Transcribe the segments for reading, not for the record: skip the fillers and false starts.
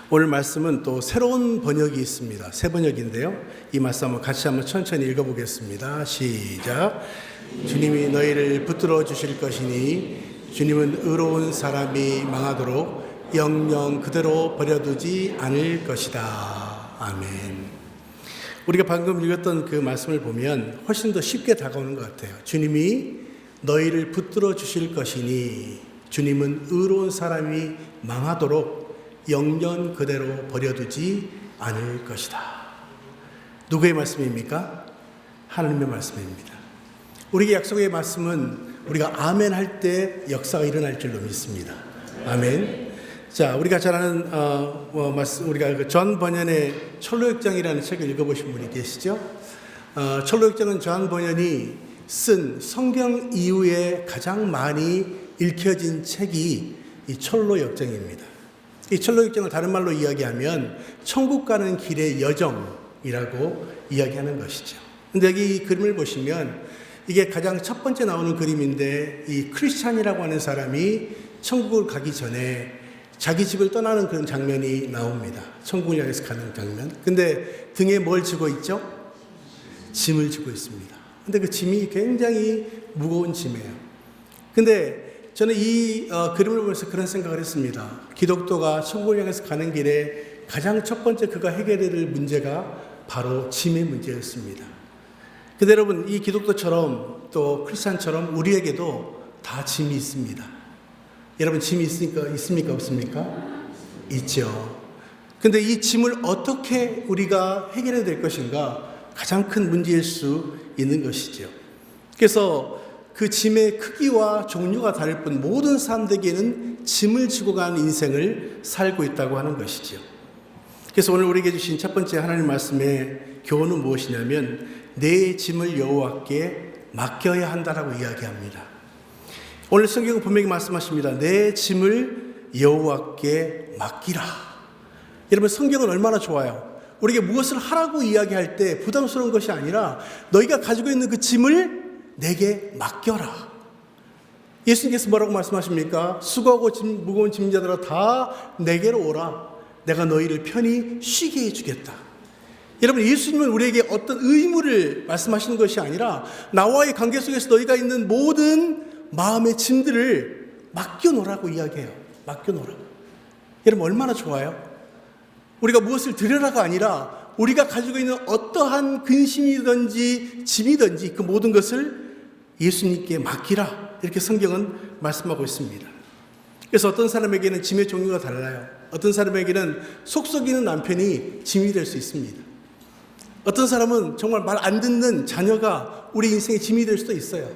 오늘 말씀은 또 새로운 번역이 있습니다. 새 번역인데요. 이 말씀 한번 같이 한번 천천히 읽어보겠습니다. 시작. 주님이 너희를 붙들어 주실 것이니 주님은 의로운 사람이 망하도록 영영 그대로 버려두지 않을 것이다. 아멘. 우리가 방금 읽었던 그 말씀을 보면 훨씬 더 쉽게 다가오는 것 같아요. 주님이 너희를 붙들어 주실 것이니 주님은 의로운 사람이 망하도록 영영 그대로 버려두지 않을 것이다. 누구의 말씀입니까? 하나님의 말씀입니다. 우리에게 약속의 말씀은 우리가 아멘 할 때 역사가 일어날 줄로 믿습니다. 아멘. 자, 우리가 잘 아는 우리가 존 버년의 철로역정이라는 책을 읽어보신 분이 계시죠? 철로역정은 존 버년이 쓴 성경 이후에 가장 많이 읽혀진 책이 이 철로역정입니다. 이 철로역정을 다른 말로 이야기하면 천국 가는 길의 여정이라고 이야기하는 것이죠. 근데 여기 이 그림을 보시면 이게 가장 첫 번째 나오는 그림인데 이 크리스찬이라고 하는 사람이 천국을 가기 전에 자기 집을 떠나는 그런 장면이 나옵니다. 천국을 향해서 가는 장면. 근데 등에 뭘 지고 있죠? 짐을 지고 있습니다. 근데 그 짐이 굉장히 무거운 짐이에요. 근데 저는 이 그림을 보면서 그런 생각을 했습니다. 기독교가 천국을 향해서 가는 길에 가장 첫 번째 그가 해결해야 될 문제가 바로 짐의 문제였습니다. 근데 여러분, 이 기독교처럼 또 크리스찬처럼 우리에게도 다 짐이 있습니다. 여러분, 짐이 있습니까? 없습니까? 있죠. 근데 이 짐을 어떻게 우리가 해결해야 될 것인가 가장 큰 문제일 수 있는 것이죠. 그래서 그 짐의 크기와 종류가 다를 뿐 모든 사람들에게는 짐을 지고 가는 인생을 살고 있다고 하는 것이죠. 그래서 오늘 우리에게 주신 첫 번째 하나님 말씀의 교훈은 무엇이냐면 내 짐을 여호와께 맡겨야 한다라고 이야기합니다. 오늘 성경은 분명히 말씀하십니다. 내 짐을 여호와께 맡기라. 여러분, 성경은 얼마나 좋아요. 우리에게 무엇을 하라고 이야기할 때 부담스러운 것이 아니라 너희가 가지고 있는 그 짐을 내게 맡겨라. 예수님께서 뭐라고 말씀하십니까? 수고하고 무거운 짐자들아 다 내게로 오라. 내가 너희를 편히 쉬게 해주겠다. 여러분, 예수님은 우리에게 어떤 의무를 말씀하시는 것이 아니라 나와의 관계 속에서 너희가 있는 모든 마음의 짐들을 맡겨놓으라고 이야기해요. 맡겨놓으라고. 여러분, 얼마나 좋아요? 우리가 무엇을 드려라가 아니라 우리가 가지고 있는 어떠한 근심이든지 짐이든지 그 모든 것을 예수님께 맡기라. 이렇게 성경은 말씀하고 있습니다. 그래서 어떤 사람에게는 짐의 종류가 달라요. 어떤 사람에게는 속 썩이는 남편이 짐이 될 수 있습니다. 어떤 사람은 정말 말 안 듣는 자녀가 우리 인생의 짐이 될 수도 있어요.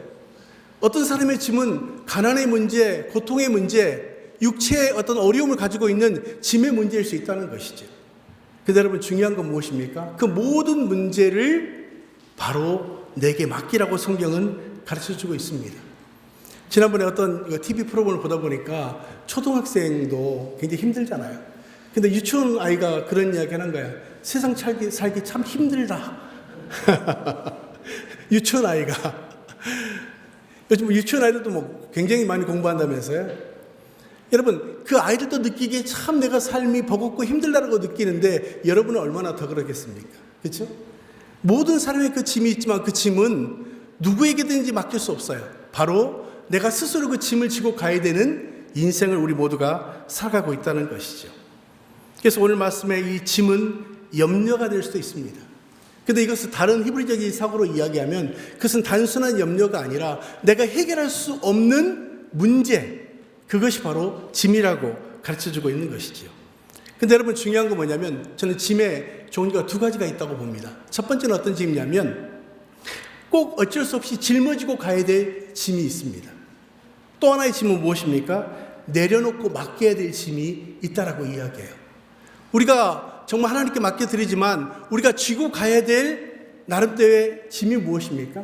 어떤 사람의 짐은 가난의 문제, 고통의 문제, 육체의 어떤 어려움을 가지고 있는 짐의 문제일 수 있다는 것이죠. 근데 여러분, 중요한 건 무엇입니까? 그 모든 문제를 바로 내게 맡기라고 성경은 가르쳐주고 있습니다. 지난번에 어떤 TV 프로그램을 보다 보니까 초등학생도 굉장히 힘들잖아요. 근데 유치원 아이가 그런 이야기 하는 거예요. 세상 살기 참 힘들다. 유치원 아이가. 요즘 유치원 아이들도 뭐 굉장히 많이 공부한다면서요. 여러분, 그 아이들도 느끼기에 참 내가 삶이 버겁고 힘들다라고 느끼는데 여러분은 얼마나 더 그러겠습니까? 그렇죠? 모든 사람의 그 짐이 있지만 그 짐은 누구에게든지 맡길 수 없어요. 바로 내가 스스로 그 짐을 지고 가야 되는 인생을 우리 모두가 살아가고 있다는 것이죠. 그래서 오늘 말씀의 이 짐은 염려가 될 수도 있습니다. 근데 이것을 다른 히브리적인 사고로 이야기하면 그것은 단순한 염려가 아니라 내가 해결할 수 없는 문제, 그것이 바로 짐이라고 가르쳐주고 있는 것이지요. 근데 여러분, 중요한 건 뭐냐면 저는 짐의 종류가 두 가지가 있다고 봅니다. 첫 번째는 어떤 짐이냐면 꼭 어쩔 수 없이 짊어지고 가야 될 짐이 있습니다. 또 하나의 짐은 무엇입니까? 내려놓고 맡겨야 될 짐이 있다라고 이야기해요. 우리가 정말 하나님께 맡겨드리지만 우리가 쥐고 가야 될 나름대로의 짐이 무엇입니까?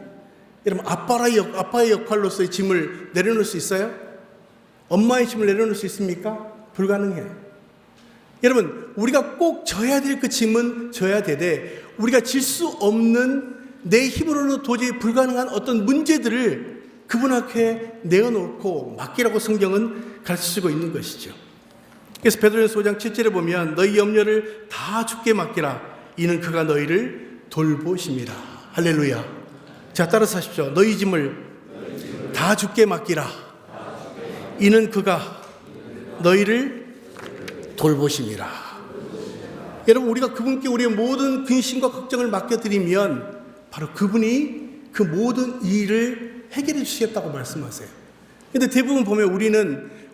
여러분, 아빠의 역할로서의 짐을 내려놓을 수 있어요? 엄마의 짐을 내려놓을 수 있습니까? 불가능해요. 여러분, 우리가 꼭 져야 될 그 짐은 져야 되되 우리가 질 수 없는 내 힘으로는 도저히 불가능한 어떤 문제들을 그분 앞에 내어놓고 맡기라고 성경은 가르치고 있는 것이죠. 그래서 베드로전서 5장 7절에 보면 너희 염려를 다 주께 맡기라. 이는 그가 너희를 돌보심이라. 할렐루야. 자, 따라서 하십시오. 너희 짐을 다 주께 맡기라. 이는 그가 너희를 돌보심이라. 여러분, 우리가 그분께 우리의 모든 근심과 걱정을 맡겨드리면 바로 그분이 그 모든 일을 해결해 주시겠다고 말씀하세요. 근데 대부분 보면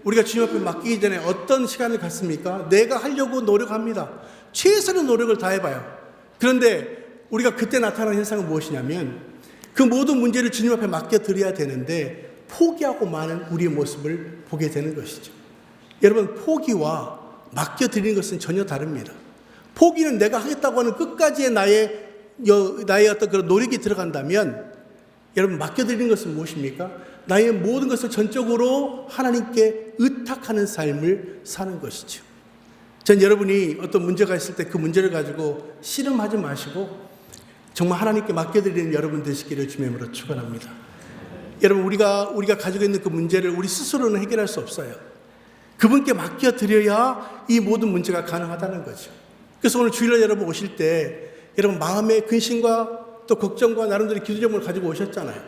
우리가 주님 앞에 맡기기 전에 어떤 시간을 갖습니까? 내가 하려고 노력합니다. 최선의 노력을 다해봐요. 그런데 우리가 그때 나타나는 현상은 무엇이냐면 그 모든 문제를 주님 앞에 맡겨드려야 되는데 포기하고 마는 우리의 모습을 보게 되는 것이죠. 여러분, 포기와 맡겨드리는 것은 전혀 다릅니다. 포기는 내가 하겠다고 하는 끝까지의 나의 어떤 그런 노력이 들어간다면, 여러분, 맡겨드리는 것은 무엇입니까? 나의 모든 것을 전적으로 하나님께 의탁하는 삶을 사는 것이죠. 전 여러분이 어떤 문제가 있을 때 그 문제를 가지고 씨름하지 마시고 정말 하나님께 맡겨드리는 여러분 되시기를 주님의 이름으로 축원합니다. 여러분, 우리가 가지고 있는 그 문제를 우리 스스로는 해결할 수 없어요. 그분께 맡겨드려야 이 모든 문제가 가능하다는 거죠. 그래서 오늘 주일날 여러분 오실 때 여러분 마음의 근심과 또 걱정과 나름대로 기도 제목을 가지고 오셨잖아요.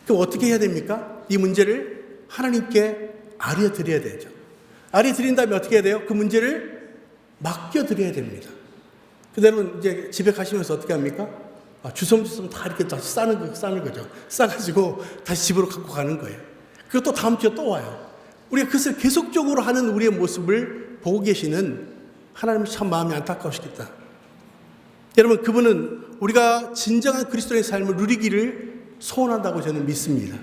그럼 어떻게 해야 됩니까? 이 문제를 하나님께 아뢰드려야 되죠. 아뢰드린 다음에 어떻게 해야 돼요? 그 문제를 맡겨드려야 됩니다. 그래서 여러분 이제 집에 가시면서 어떻게 합니까? 주섬주섬 다 이렇게 다시 싸는 거죠. 싸가지고 다시 집으로 갖고 가는 거예요. 그리고 또 다음 주에 또 와요. 우리가 그것을 계속적으로 하는 우리의 모습을 보고 계시는 하나님 참 마음이 안타까우시겠다. 여러분, 그분은 우리가 진정한 그리스도의 삶을 누리기를 소원한다고 저는 믿습니다.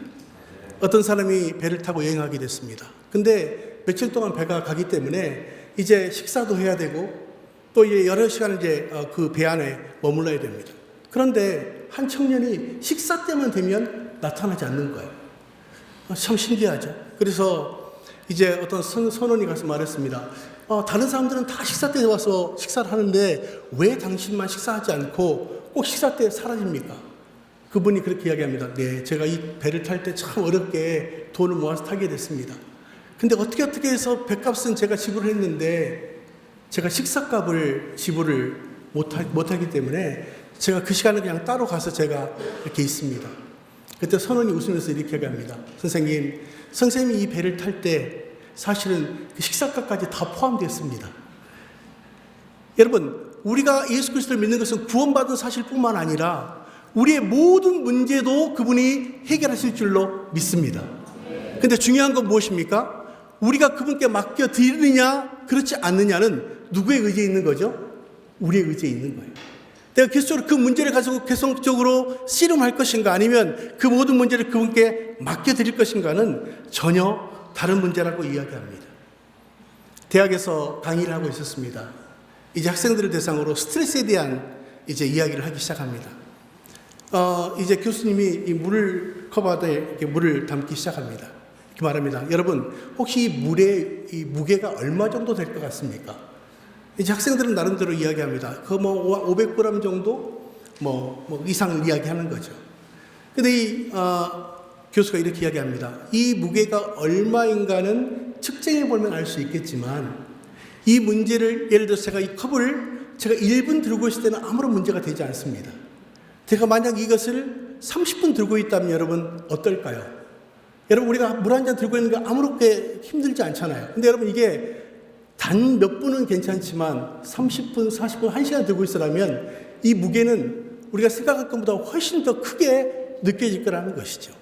어떤 사람이 배를 타고 여행하게 됐습니다. 근데 며칠 동안 배가 가기 때문에 이제 식사도 해야 되고 또 이제 여러 시간을 이제 그 배 안에 머물러야 됩니다. 그런데 한 청년이 식사 때만 되면 나타나지 않는 거예요. 참 신기하죠. 그래서 이제 어떤 선원이 가서 말했습니다. 다른 사람들은 다 식사 때 와서 식사를 하는데 왜 당신만 식사하지 않고 꼭 식사 때 사라집니까? 그분이 그렇게 이야기합니다. 네, 제가 이 배를 탈 때 참 어렵게 돈을 모아서 타게 됐습니다. 근데 어떻게 해서 배값은 제가 지불을 했는데 제가 식사값을 지불을 못하기 때문에 제가 그 시간에 그냥 따로 가서 제가 이렇게 있습니다. 그때 선원이 웃으면서 이렇게 얘기합니다. 선생님이 이 배를 탈 때 사실은 그 식사값까지 다 포함됐습니다. 여러분, 우리가 예수 그리스도를 믿는 것은 구원받은 사실뿐만 아니라 우리의 모든 문제도 그분이 해결하실 줄로 믿습니다. 근데 중요한 건 무엇입니까? 우리가 그분께 맡겨드리느냐 그렇지 않느냐는 누구의 의지에 있는 거죠? 우리의 의지에 있는 거예요. 내가 계속적으로 그 문제를 가지고 계속적으로 씨름할 것인가 아니면 그 모든 문제를 그분께 맡겨드릴 것인가는 전혀 다른 문제라고 이야기합니다. 대학에서 강의를 하고 있었습니다. 이제 학생들을 대상으로 스트레스에 대한 이제 이야기를 하기 시작합니다. 이제 교수님이 이 물 컵안에 이렇게 물을 담기 시작합니다. 이렇게 말합니다. 여러분, 혹시 이 물의 이 무게가 얼마 정도 될 것 같습니까? 이제 학생들은 나름대로 이야기합니다. 그 500g 정도 뭐 이상 이야기하는 거죠. 근데 이 교수가 이렇게 이야기합니다. 이 무게가 얼마인가는 측정해 보면 알 수 있겠지만 이 문제를 예를 들어서 제가 이 컵을 제가 1분 들고 있을 때는 아무런 문제가 되지 않습니다. 제가 만약 이것을 30분 들고 있다면 여러분 어떨까요? 여러분, 우리가 물 한 잔 들고 있는 게 아무렇게 힘들지 않잖아요. 근데 여러분, 이게 단 몇 분은 괜찮지만 30분, 40분, 1시간 들고 있으라면 이 무게는 우리가 생각할 것보다 훨씬 더 크게 느껴질 거라는 것이죠.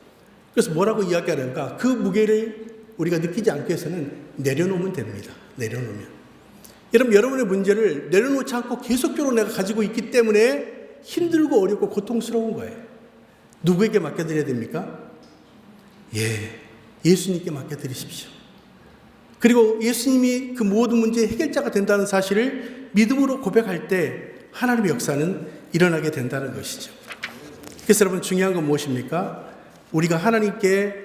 그래서 뭐라고 이야기하는가? 그 무게를 우리가 느끼지 않기 위해서는 내려놓으면 됩니다. 내려놓으면. 여러분, 여러분의 문제를 내려놓지 않고 계속적으로 내가 가지고 있기 때문에 힘들고 어렵고 고통스러운 거예요. 누구에게 맡겨드려야 됩니까? 예수님께 맡겨드리십시오. 그리고 예수님이 그 모든 문제의 해결자가 된다는 사실을 믿음으로 고백할 때 하나님의 역사는 일어나게 된다는 것이죠. 그래서 여러분, 중요한 건 무엇입니까? 우리가 하나님께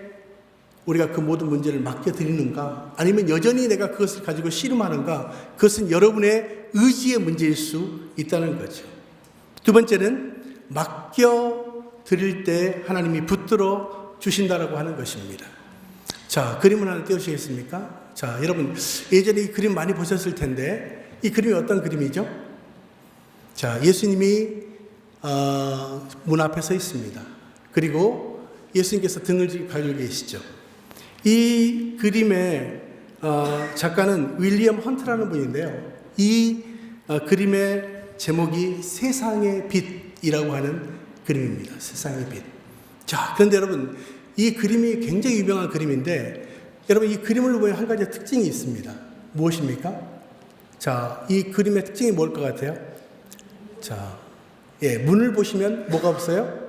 우리가 그 모든 문제를 맡겨드리는가 아니면 여전히 내가 그것을 가지고 씨름하는가, 그것은 여러분의 의지의 문제일 수 있다는 거죠. 두 번째는 맡겨드릴 때 하나님이 붙들어 주신다라고 하는 것입니다. 자, 그림을 하나 띄워주시겠습니까? 자, 여러분 예전에 이 그림 많이 보셨을 텐데 이 그림이 어떤 그림이죠? 자, 예수님이 문 앞에 서 있습니다. 그리고 예수님께서 등을 가지고 계시죠. 이 그림의 작가는 윌리엄 헌트라는 분인데요. 이 그림의 제목이 세상의 빛이라고 하는 그림입니다. 세상의 빛. 자, 그런데 여러분 이 그림이 굉장히 유명한 그림인데 여러분 이 그림을 보면 한 가지 특징이 있습니다. 무엇입니까? 자, 이 그림의 특징이 뭘 것 같아요? 자, 예, 문을 보시면 뭐가 없어요?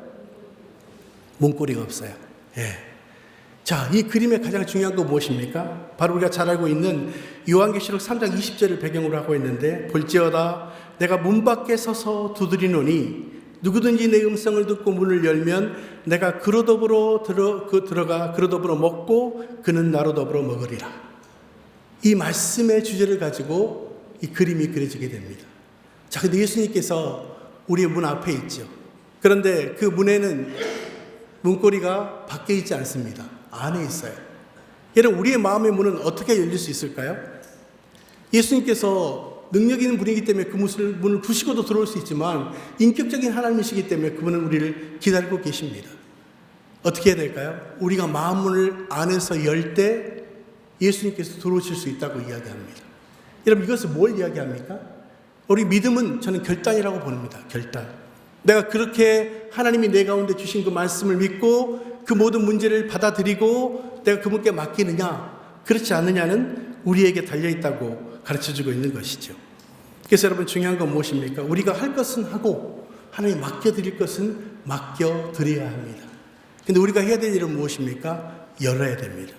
문고리가 없어요. 예. 자, 이 그림의 가장 중요한 건 무엇입니까? 바로 우리가 잘 알고 있는 요한계시록 3장 20절을 배경으로 하고 있는데 볼지어다 내가 문 밖에 서서 두드리노니 누구든지 내 음성을 듣고 문을 열면 내가 그로 더불어 들어가 그로 더불어 먹고 그는 나로 더불어 먹으리라. 이 말씀의 주제를 가지고 이 그림이 그려지게 됩니다. 자, 근데 예수님께서 우리의 문 앞에 있죠. 그런데 그 문에는 문고리가 밖에 있지 않습니다. 안에 있어요. 여러분 우리의 마음의 문은 어떻게 열릴 수 있을까요? 예수님께서 능력 있는 분이기 때문에 그 문을 부시고도 들어올 수 있지만 인격적인 하나님이시기 때문에 그분은 우리를 기다리고 계십니다. 어떻게 해야 될까요? 우리가 마음문을 안에서 열 때 예수님께서 들어오실 수 있다고 이야기합니다. 여러분 이것은 뭘 이야기합니까? 우리 믿음은 저는 결단이라고 봅니다. 결단. 내가 그렇게 하나님이 내 가운데 주신 그 말씀을 믿고 그 모든 문제를 받아들이고 내가 그분께 맡기느냐 그렇지 않느냐는 우리에게 달려있다고 가르쳐주고 있는 것이죠. 그래서 여러분 중요한 건 무엇입니까? 우리가 할 것은 하고 하나님 맡겨드릴 것은 맡겨드려야 합니다. 근데 우리가 해야 될 일은 무엇입니까? 열어야 됩니다.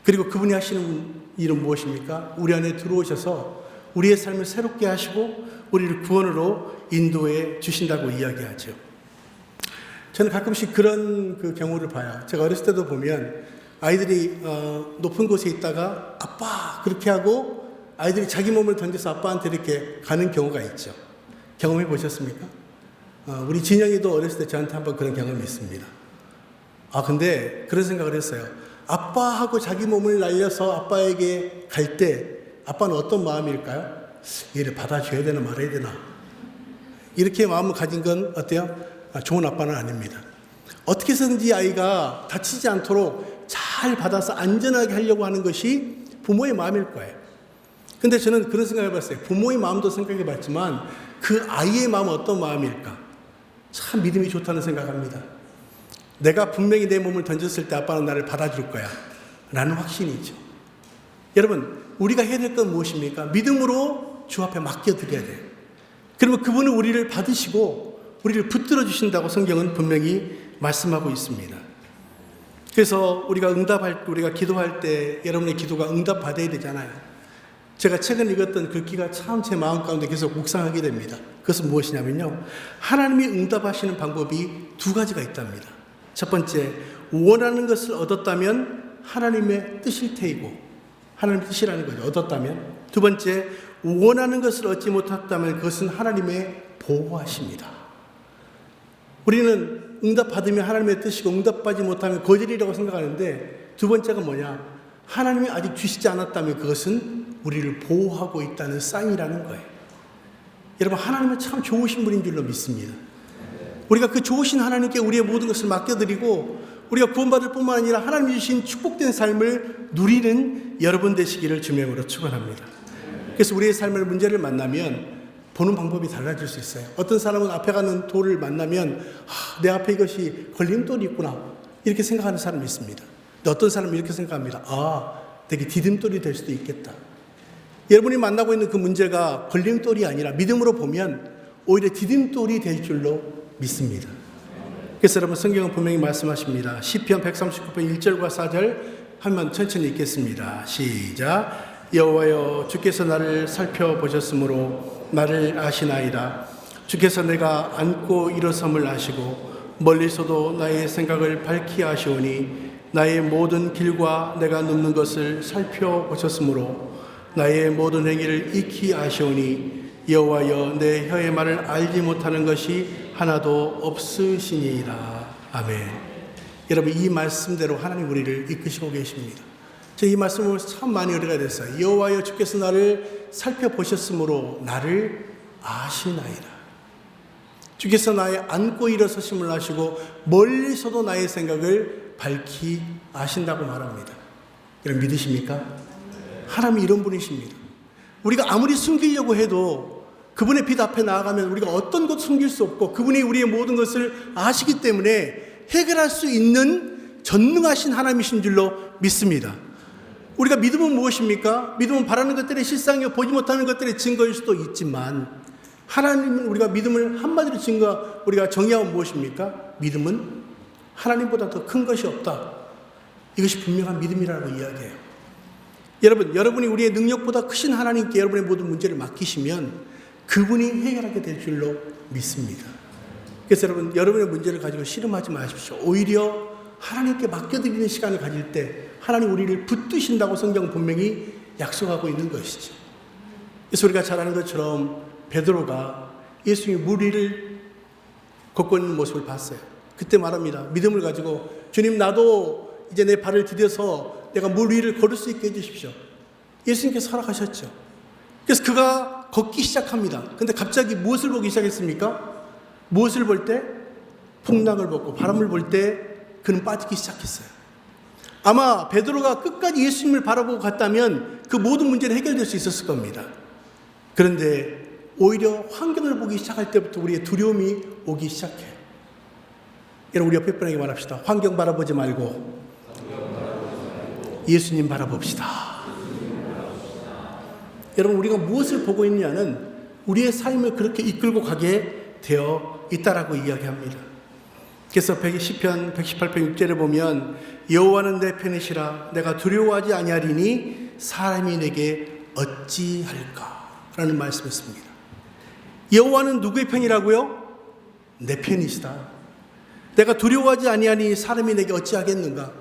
그리고 그분이 하시는 일은 무엇입니까? 우리 안에 들어오셔서 우리의 삶을 새롭게 하시고 우리를 구원으로 인도해 주신다고 이야기하죠. 저는 가끔씩 그런 그 경우를 봐요. 제가 어렸을 때도 보면 아이들이 높은 곳에 있다가 아빠 그렇게 하고 아이들이 자기 몸을 던져서 아빠한테 이렇게 가는 경우가 있죠. 경험해 보셨습니까? 우리 진영이도 어렸을 때 저한테 한번 그런 경험이 있습니다. 근데 그런 생각을 했어요. 아빠하고 자기 몸을 날려서 아빠에게 갈 때 아빠는 어떤 마음일까요? 얘를 받아줘야 되나 말아야 되나? 이렇게 마음을 가진 건 어때요? 좋은 아빠는 아닙니다. 어떻게 해서든지 아이가 다치지 않도록 잘 받아서 안전하게 하려고 하는 것이 부모의 마음일 거예요. 근데 저는 그런 생각을 해봤어요. 부모의 마음도 생각해 봤지만 그 아이의 마음은 어떤 마음일까? 참 믿음이 좋다는 생각합니다. 내가 분명히 내 몸을 던졌을 때 아빠는 나를 받아줄 거야 라는 확신이 있죠. 여러분 우리가 해야 될 건 무엇입니까? 믿음으로 주 앞에 맡겨드려야 돼요. 그러면 그분은 우리를 받으시고 우리를 붙들어 주신다고 성경은 분명히 말씀하고 있습니다. 그래서 우리가 기도할 때 여러분의 기도가 응답받아야 되잖아요. 제가 최근 읽었던 글귀가 참 제 마음 가운데 계속 묵상하게 됩니다. 그것은 무엇이냐면요. 하나님이 응답하시는 방법이 두 가지가 있답니다. 첫 번째, 원하는 것을 얻었다면 하나님의 뜻일 테이고, 하나님의 뜻이라는 거죠. 얻었다면. 두 번째, 원하는 것을 얻지 못했다면 그것은 하나님의 보호하십니다. 우리는 응답받으면 하나님의 뜻이고 응답받지 못하면 거절이라고 생각하는데 두 번째가 뭐냐? 하나님이 아직 주시지 않았다면 그것은 우리를 보호하고 있다는 사인이라는 거예요. 여러분 하나님은 참 좋으신 분인 줄로 믿습니다. 우리가 그 좋으신 하나님께 우리의 모든 것을 맡겨드리고 우리가 구원받을 뿐만 아니라 하나님이 주신 축복된 삶을 누리는 여러분 되시기를 주명으로 축원합니다. 그래서 우리의 삶의 문제를 만나면 보는 방법이 달라질 수 있어요. 어떤 사람은 앞에 가는 돌을 만나면 내 앞에 이것이 걸림돌이 있구나 이렇게 생각하는 사람이 있습니다. 근데 어떤 사람은 이렇게 생각합니다. 되게 디딤돌이 될 수도 있겠다. 여러분이 만나고 있는 그 문제가 걸림돌이 아니라 믿음으로 보면 오히려 디딤돌이 될 줄로 믿습니다. 그래서 여러분 성경은 분명히 말씀하십니다. 시편 139편 1절과 4절 한번 천천히 읽겠습니다. 시작. 여호와여 주께서 나를 살펴보셨으므로 나를 아시나이다. 주께서 내가 앉고 일어섬을 아시고 멀리서도 나의 생각을 밝히 아시오니 나의 모든 길과 내가 눕는 것을 살펴보셨으므로 나의 모든 행위를 익히 아시오니 여호와여 내 혀의 말을 알지 못하는 것이 하나도 없으시니이다. 아멘. 여러분 이 말씀대로 하나님 우리를 이끄시고 계십니다. 저 이 말씀을 참 많이 의뢰가 됐어요. 여호와여 주께서 나를 살펴보셨으므로 나를 아시나이다. 주께서 나의 앉고 일어서심을 아시고 멀리서도 나의 생각을 밝히 아신다고 말합니다. 여러분 믿으십니까? 하나님이 이런 분이십니다. 우리가 아무리 숨기려고 해도 그분의 빛 앞에 나아가면 우리가 어떤 것 숨길 수 없고 그분이 우리의 모든 것을 아시기 때문에 해결할 수 있는 전능하신 하나님이신 줄로 믿습니다. 우리가 믿음은 무엇입니까? 믿음은 바라는 것들의 실상이요 보지 못하는 것들의 증거일 수도 있지만 하나님은 우리가 믿음을 한마디로 우리가 정의하면 무엇입니까? 믿음은 하나님보다 더 큰 것이 없다. 이것이 분명한 믿음이라고 이야기해요. 여러분이 우리의 능력보다 크신 하나님께 여러분의 모든 문제를 맡기시면 그분이 해결하게 될 줄로 믿습니다. 그래서 여러분의 문제를 가지고 씨름하지 마십시오. 오히려 하나님께 맡겨드리는 시간을 가질 때 하나님 우리를 붙드신다고 성경은 분명히 약속하고 있는 것이죠. 그래서 우리가 잘 아는 것처럼 베드로가 예수님이 물 위를 걷고 있는 모습을 봤어요. 그때 말합니다. 믿음을 가지고 주님 나도 이제 내 발을 디뎌서 내가 물 위를 걸을 수 있게 해주십시오. 예수님께서 허락하셨죠. 그래서 그가 걷기 시작합니다. 근데 갑자기 무엇을 보기 시작했습니까? 무엇을 볼 때? 풍랑을 보고 바람을 볼 때 그는 빠지기 시작했어요. 아마 베드로가 끝까지 예수님을 바라보고 갔다면 그 모든 문제는 해결될 수 있었을 겁니다. 그런데 오히려 환경을 보기 시작할 때부터 우리의 두려움이 오기 시작해요. 여러분 우리 옆에 분에게 말합시다. 환경 바라보지 말고 예수님 바라봅시다. 여러분 우리가 무엇을 보고 있냐는 우리의 삶을 그렇게 이끌고 가게 되어 있다라고 이야기합니다. 그래서 시편 118편 6절에 보면 여호와는 내 편이시라 내가 두려워하지 아니하리니 사람이 내게 어찌할까 라는 말씀이었습니다. 여호와는 누구의 편이라고요? 내 편이시다. 내가 두려워하지 아니하니 사람이 내게 어찌하겠는가.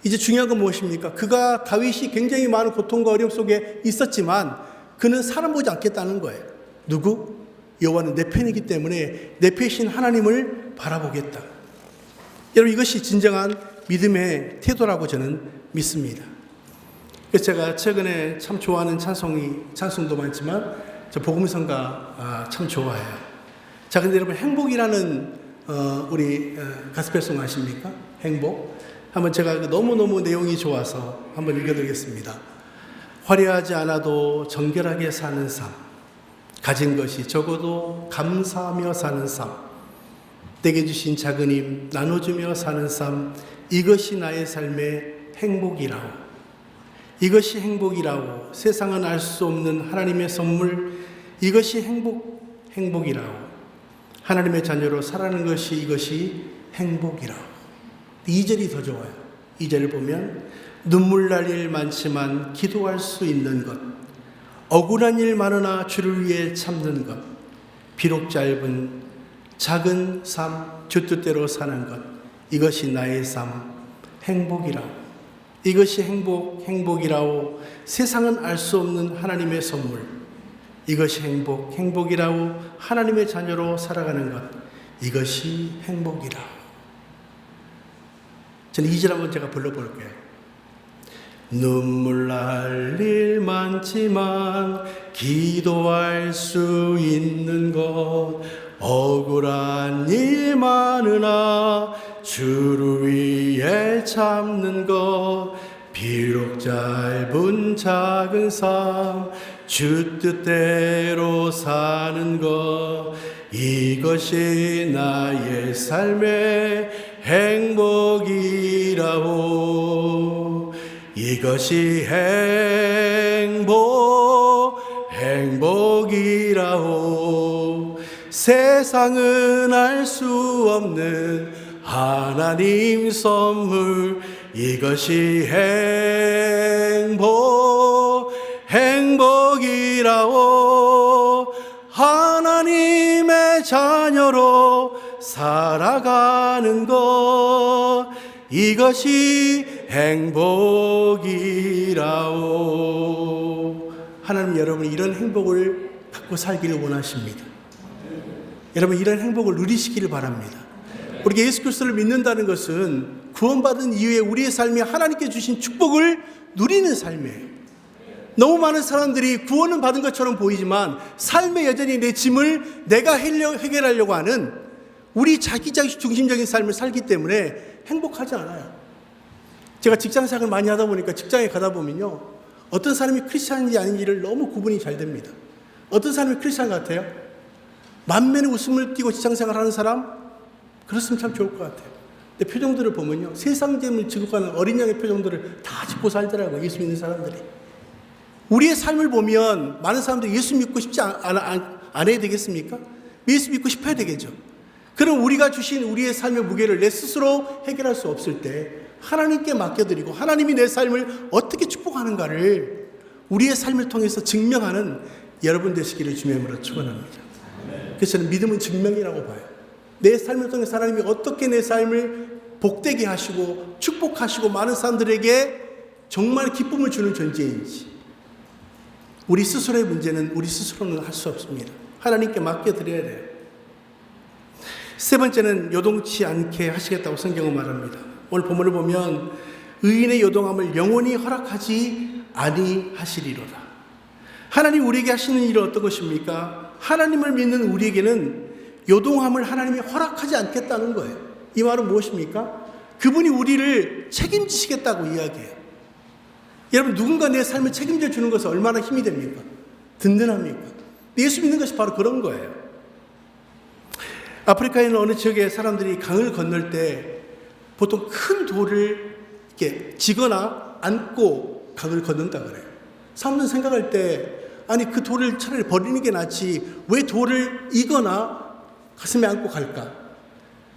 이제 중요한 건 무엇입니까? 그가 다윗이 굉장히 많은 고통과 어려움 속에 있었지만 그는 사람 보지 않겠다는 거예요. 누구? 여호와는 내 편이기 때문에 내 편이신 하나님을 바라보겠다. 여러분 이것이 진정한 믿음의 태도라고 저는 믿습니다. 그래서 제가 최근에 참 좋아하는 찬송도 많지만 저 복음성가 참 좋아해요. 자, 근데 여러분 행복이라는 우리 가스펠송 아십니까? 행복. 한번 제가 너무너무 내용이 좋아서 한번 읽어드리겠습니다. 화려하지 않아도 정결하게 사는 삶, 가진 것이 적어도 감사하며 사는 삶, 내게 주신 작은 힘 나눠주며 사는 삶, 이것이 나의 삶의 행복이라고. 이것이 행복이라고. 세상은 알 수 없는 하나님의 선물, 이것이 행복이라고. 하나님의 자녀로 살아가는 것이 이것이 행복이라고. 2절이 더 좋아요. 2절을 보면 눈물 날 일 많지만 기도할 수 있는 것, 억울한 일 많으나 주를 위해 참는 것, 비록 짧은 작은 삶 주 뜻대로 사는 것, 이것이 나의 삶 행복이라고. 이것이 행복이라고. 세상은 알 수 없는 하나님의 선물, 이것이 행복이라고. 하나님의 자녀로 살아가는 것, 이것이 행복이라고. 저는 2절 한번 제가 불러볼게요. 눈물 날 일 많지만 기도할 수 있는 것, 억울한 일 많으나 주를 위해 참는 것, 비록 짧은 작은 삶 주 뜻대로 사는 것, 이것이 나의 삶의 행복이라오. 이것이 행복이라오. 세상은 알 수 없는 하나님 선물, 이것이 행복이라오. 하나님의 자녀로 살아가는 것, 이것이 행복이라오. 하나님 여러분 이런 행복을 갖고 살기를 원하십니다. 여러분 이런 행복을 누리시기를 바랍니다. 우리가 예수 그리스도를 믿는다는 것은 구원받은 이후에 우리의 삶이 하나님께 주신 축복을 누리는 삶이에요. 너무 많은 사람들이 구원은 받은 것처럼 보이지만 삶에 여전히 내 짐을 내가 해결하려고 하는 우리 자기자기 중심적인 삶을 살기 때문에 행복하지 않아요. 제가 직장생활을 많이 하다 보니까 직장에 가다 보면요, 어떤 사람이 크리스찬인지 아닌지를 너무 구분이 잘 됩니다. 어떤 사람이 크리스찬 같아요? 만면에 웃음을 띠고 직장생활 하는 사람? 그랬으면 참 좋을 것 같아요. 근데 표정들을 보면요, 세상 재물 지급하는 어린 양의 표정들을 다 짚고 살더라고요. 예수 믿는 사람들이. 우리의 삶을 보면 많은 사람들이 예수 믿고 싶지 안 해야 되겠습니까? 예수 믿고 싶어야 되겠죠. 그럼 우리가 주신 우리의 삶의 무게를 내 스스로 해결할 수 없을 때 하나님께 맡겨드리고 하나님이 내 삶을 어떻게 축복하는가를 우리의 삶을 통해서 증명하는 여러분 되시기를 주님의 이름으로 축원합니다. 그래서 저는 믿음은 증명이라고 봐요. 내 삶을 통해서 하나님이 어떻게 내 삶을 복되게 하시고 축복하시고 많은 사람들에게 정말 기쁨을 주는 존재인지, 우리 스스로의 문제는 우리 스스로는 할 수 없습니다. 하나님께 맡겨드려야 돼요. 세 번째는 요동치 않게 하시겠다고 성경은 말합니다. 오늘 본문을 보면 의인의 요동함을 영원히 허락하지 아니하시리로다. 하나님 우리에게 하시는 일은 어떤 것입니까? 하나님을 믿는 우리에게는 요동함을 하나님이 허락하지 않겠다는 거예요. 이 말은 무엇입니까? 그분이 우리를 책임지시겠다고 이야기해요. 여러분, 누군가 내 삶을 책임져 주는 것은 얼마나 힘이 됩니까? 든든합니까? 예수 믿는 것이 바로 그런 거예요. 아프리카에 있는 어느 지역의 사람들이 강을 건널 때 보통 큰 돌을 이렇게 지거나 안고 강을 건넌다 그래요. 사람들은 생각할 때, 아니 그 돌을 차라리 버리는 게 낫지 왜 돌을 이거나 가슴에 안고 갈까?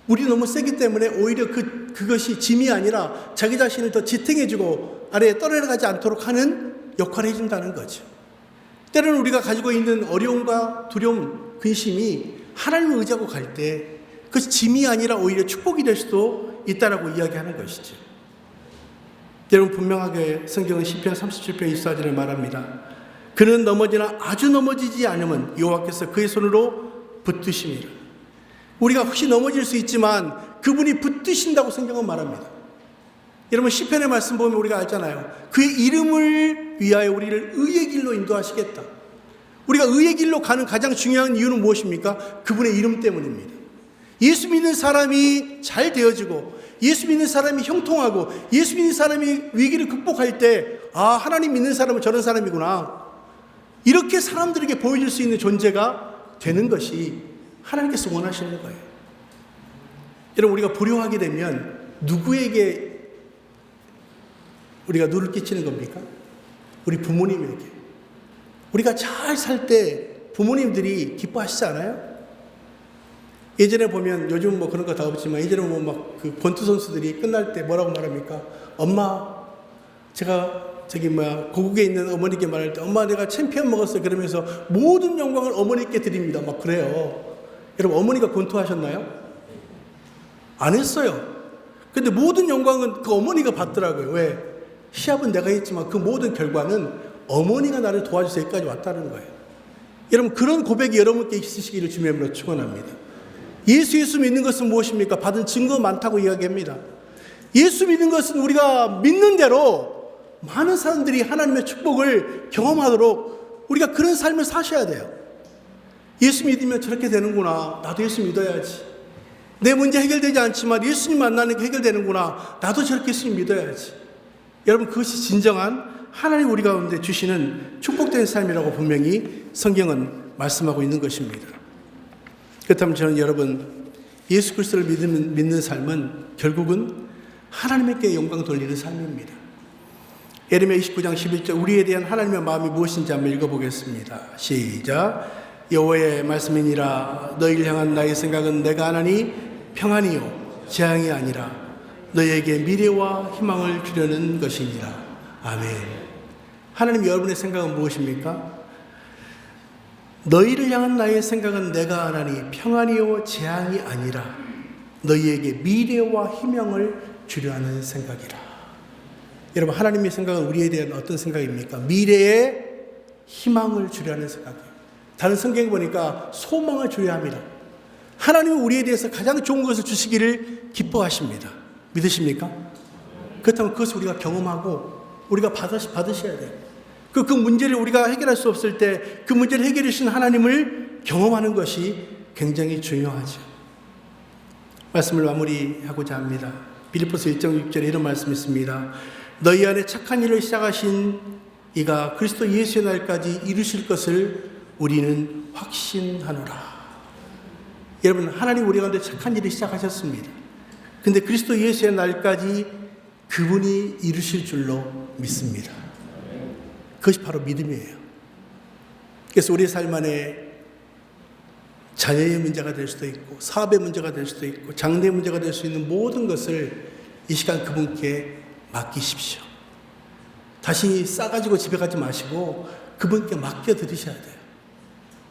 물이 너무 세기 때문에 오히려 그것이 짐이 아니라 자기 자신을 더 지탱해주고 아래에 떨어져가지 않도록 하는 역할을 해준다는 거죠. 때로는 우리가 가지고 있는 어려움과 두려움, 근심이 하나님을 의지하고 갈 때 그것이 짐이 아니라 오히려 축복이 될 수도 있다라고 이야기하는 것이죠. 여러분, 분명하게 성경은 시편 37편 24절에 말합니다. 그는 넘어지나 아주 넘어지지 않으면 여호와께서 그의 손으로 붙드심이라. 우리가 혹시 넘어질 수 있지만 그분이 붙드신다고 성경은 말합니다. 여러분, 시편의 말씀 보면 우리가 알잖아요. 그의 이름을 위하여 우리를 의의 길로 인도하시겠다. 우리가 의의 길로 가는 가장 중요한 이유는 무엇입니까? 그분의 이름 때문입니다. 예수 믿는 사람이 잘 되어지고 예수 믿는 사람이 형통하고 예수 믿는 사람이 위기를 극복할 때, 아, 하나님 믿는 사람은 저런 사람이구나, 이렇게 사람들에게 보여줄 수 있는 존재가 되는 것이 하나님께서 원하시는 거예요. 여러분, 우리가 불효하게 되면 누구에게 우리가 누를 끼치는 겁니까? 우리 부모님에게. 우리가 잘 살 때 부모님들이 기뻐하시지 않아요? 예전에 보면, 요즘 뭐 그런 거 다 없지만 예전에 보면 막 그 권투 선수들이 끝날 때 뭐라고 말합니까? 엄마, 제가 고국에 있는 어머니께 말할 때, 엄마 내가 챔피언 먹었어요. 그러면서 모든 영광을 어머니께 드립니다. 막 그래요. 여러분, 어머니가 권투하셨나요? 안 했어요. 근데 모든 영광은 그 어머니가 받더라고요. 왜? 시합은 내가 했지만 그 모든 결과는 어머니가 나를 도와줘서 여기까지 왔다는 거예요. 여러분, 그런 고백이 여러분께 있으시기를 주님의 이름으로 축원합니다. 예수 믿는 것은 무엇입니까? 받은 증거 많다고 이야기합니다. 예수 믿는 것은 우리가 믿는 대로 많은 사람들이 하나님의 축복을 경험하도록 우리가 그런 삶을 사셔야 돼요. 예수 믿으면 저렇게 되는구나, 나도 예수 믿어야지. 내 문제 해결되지 않지만 예수님 만나니까 해결되는구나, 나도 저렇게 예수님 믿어야지. 여러분, 그것이 진정한 하나님 우리 가운데 주시는 축복된 삶이라고 분명히 성경은 말씀하고 있는 것입니다. 그렇다면 저는 여러분, 예수 그리스도를 믿는 삶은 결국은 하나님께 영광 돌리는 삶입니다. 예레미야 29장 11절, 우리에 대한 하나님의 마음이 무엇인지 한번 읽어보겠습니다. 시작. 여호와의 말씀이니라. 너희를 향한 나의 생각은 내가 하나니 평안이요 재앙이 아니라 너희에게 미래와 희망을 주려는 것이니라. 아멘. 하나님, 여러분의 생각은 무엇입니까? 너희를 향한 나의 생각은 내가 하나니 평안이요 재앙이 아니라 너희에게 미래와 희망을 주려 하는 생각이라. 여러분, 하나님의 생각은 우리에 대한 어떤 생각입니까? 미래에 희망을 주려 하는 생각이에요. 다른 성경에 보니까 소망을 주려 합니다. 하나님은 우리에 대해서 가장 좋은 것을 주시기를 기뻐하십니다. 믿으십니까? 그렇다면 그것을 우리가 경험하고 우리가 받으셔야 돼요. 그 문제를 우리가 해결할 수 없을 때 그 문제를 해결해 주신 하나님을 경험하는 것이 굉장히 중요하죠. 말씀을 마무리하고자 합니다. 빌립보서 1장 6절에 이런 말씀이 있습니다. 너희 안에 착한 일을 시작하신 이가 그리스도 예수의 날까지 이루실 것을 우리는 확신하노라. 여러분, 하나님 우리 가운데 착한 일을 시작하셨습니다. 근데 그리스도 예수의 날까지 그분이 이루실 줄로 믿습니다. 그것이 바로 믿음이에요. 그래서 우리의 삶 안에 자녀의 문제가 될 수도 있고 사업의 문제가 될 수도 있고 장래의 문제가 될 수 있는 모든 것을 이 시간 그분께 맡기십시오. 다시 싸가지고 집에 가지 마시고 그분께 맡겨드리셔야 돼요.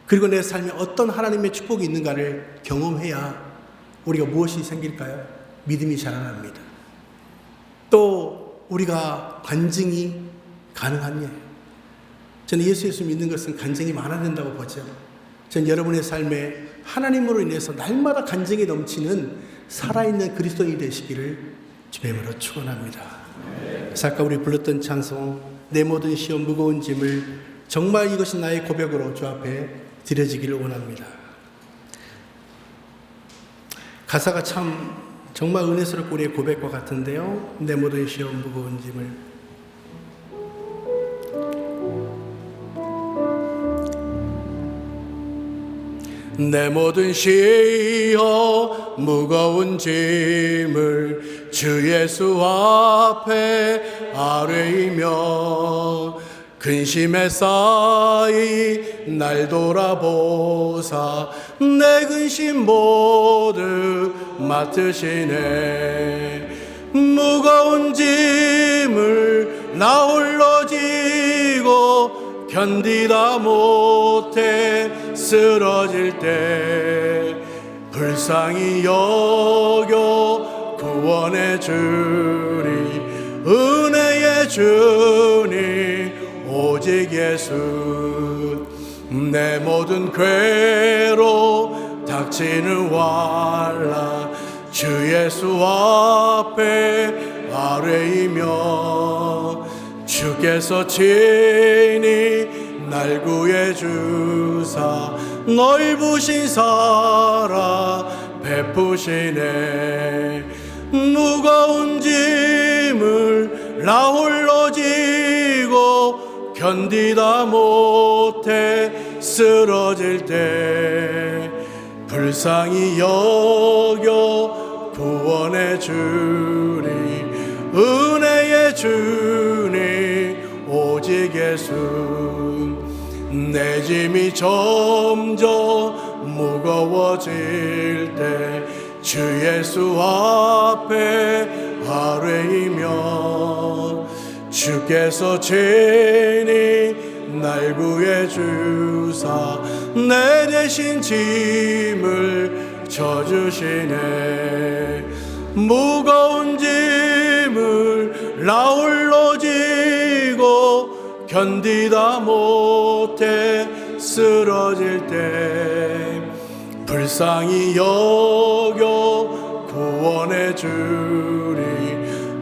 그리고 내 삶에 어떤 하나님의 축복이 있는가를 경험해야 우리가 무엇이 생길까요? 믿음이 자라납니다. 또 우리가 간증이 가능한 일. 저는 예수 믿는 것은 간증이 많아야 된다고 보죠. 저는 여러분의 삶에 하나님으로 인해서 날마다 간증이 넘치는 살아있는 그리스도인이 되시기를 주님으로 축원합니다. 그래서 아까 우리 불렀던 찬송 내 모든 시험 무거운 짐을 정말 이것이 나의 고백으로 주 앞에 드려지기를 원합니다. 가사가 참 정말 은혜스럽고 우리의 고백과 같은데요. 내 모든 시험 무거운 짐을 내 모든 시험 무거운 짐을 주 예수 앞에 아뢰이며 근심에 쌓이 날 돌아보사 내 근심 모두 맡으시네. 무거운 짐을 나 홀로 지고 견디다 못해 쓰러질 때 불쌍히 여겨 구원해 주리 은혜의 주님 오직 예수. 내 모든 괴로 닥치는 환난 주 예수 앞에 아뢰이며 주께서 친히 날 구해 주사 넓으신 사랑 베푸시네. 무거운 짐을 나 홀로 지고 견디다 못해 쓰러질 때 불쌍히 여겨 구원해 주리 은혜의 주님 오직 예수. 내 짐이 점점 무거워질 때 주 예수 앞에 아뢰이며 주께서 친히 날 구해 주사 내 대신 짐을 져주시네. 무거운 짐을 나 홀로 지고 견디다 못해 쓰러질 때 불쌍히 여겨 구원해 주리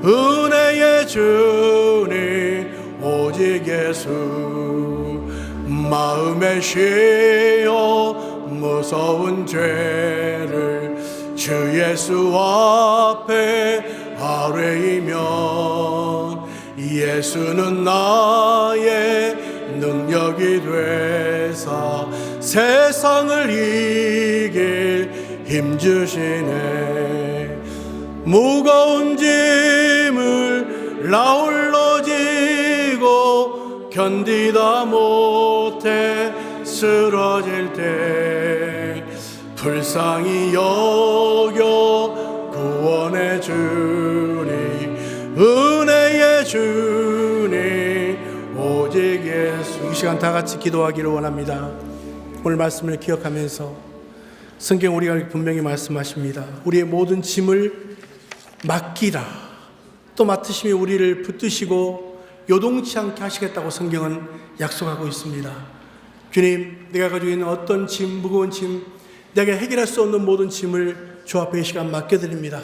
은혜의 주님 오직 예수. 마음에 쉬어 무서운 죄를 주 예수 앞에 아뢰이며 예수는 나의 능력이 되사 세상을 이길 힘주시네. 무거운 짐을 나 홀로 지고 견디다 못해 쓰러질 때 불쌍히 여겨 구원해 주리 은혜의 주님 오직 예수. 이 시간 다 같이 기도하기를 원합니다. 오늘 말씀을 기억하면서 성경 우리가 분명히 말씀하십니다. 우리의 모든 짐을 맡기라. 또 맡으시며 우리를 붙드시고 요동치 않게 하시겠다고 성경은 약속하고 있습니다. 주님, 내가 가지고 있는 어떤 짐, 무거운 짐, 내가 해결할 수 없는 모든 짐을 주 앞에 이 시간 맡겨드립니다.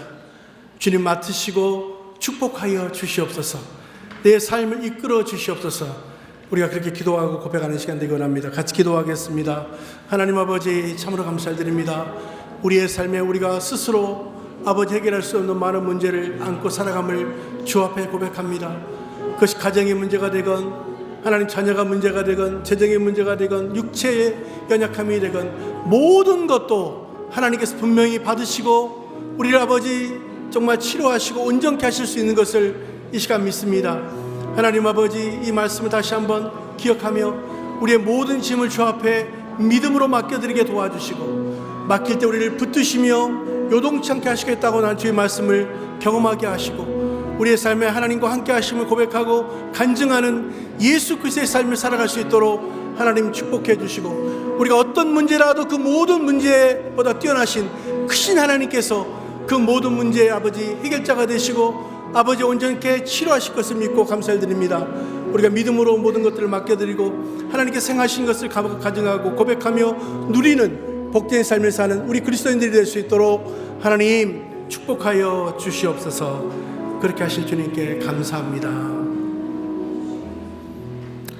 주님 맡으시고 축복하여 주시옵소서. 내 삶을 이끌어 주시옵소서. 우리가 그렇게 기도하고 고백하는 시간 되기 원합니다. 같이 기도하겠습니다. 하나님 아버지, 참으로 감사드립니다. 우리의 삶에 우리가 스스로 아버지 해결할 수 없는 많은 문제를 안고 살아감을 주 앞에 고백합니다. 그것이 가정의 문제가 되건 하나님 자녀가 문제가 되건 재정의 문제가 되건 육체의 연약함이 되건 모든 것도 하나님께서 분명히 받으시고 우리를 아버지 정말 치료하시고 온전케 하실 수 있는 것을 이 시간 믿습니다. 하나님 아버지, 이 말씀을 다시 한번 기억하며 우리의 모든 짐을 주 앞에 믿음으로 맡겨드리게 도와주시고, 맡길 때 우리를 붙드시며 요동치 않게 하시겠다고 난 주의 말씀을 경험하게 하시고, 우리의 삶에 하나님과 함께 하심을 고백하고 간증하는 예수 그리스도의 삶을 살아갈 수 있도록 하나님 축복해 주시고, 우리가 어떤 문제라도 그 모든 문제보다 뛰어나신 크신 하나님께서 그 모든 문제의 아버지 해결자가 되시고 아버지 온전케 치료하실 것을 믿고 감사드립니다. 우리가 믿음으로 모든 것들을 맡겨드리고 하나님께서 행하신 것을 가정하고 고백하며 누리는 복된 삶을 사는 우리 그리스도인들이 될 수 있도록 하나님 축복하여 주시옵소서. 그렇게 하실 주님께 감사합니다.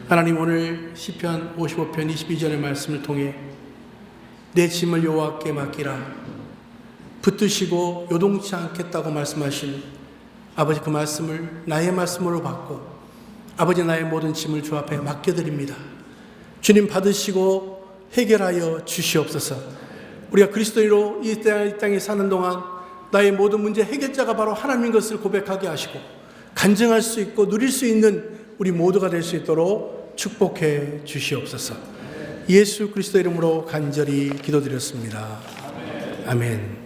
하나님, 오늘 시편 55편 22절의 말씀을 통해 내 짐을 여호와께 맡기라, 붙드시고 요동치 않겠다고 말씀하신 아버지, 그 말씀을 나의 말씀으로 받고 아버지 나의 모든 짐을 주 앞에 맡겨드립니다. 주님 받으시고 해결하여 주시옵소서. 우리가 그리스도인으로 이 땅에 사는 동안 나의 모든 문제 해결자가 바로 하나님인 것을 고백하게 하시고 간증할 수 있고 누릴 수 있는 우리 모두가 될 수 있도록 축복해 주시옵소서. 예수 그리스도 이름으로 간절히 기도드렸습니다. 아멘.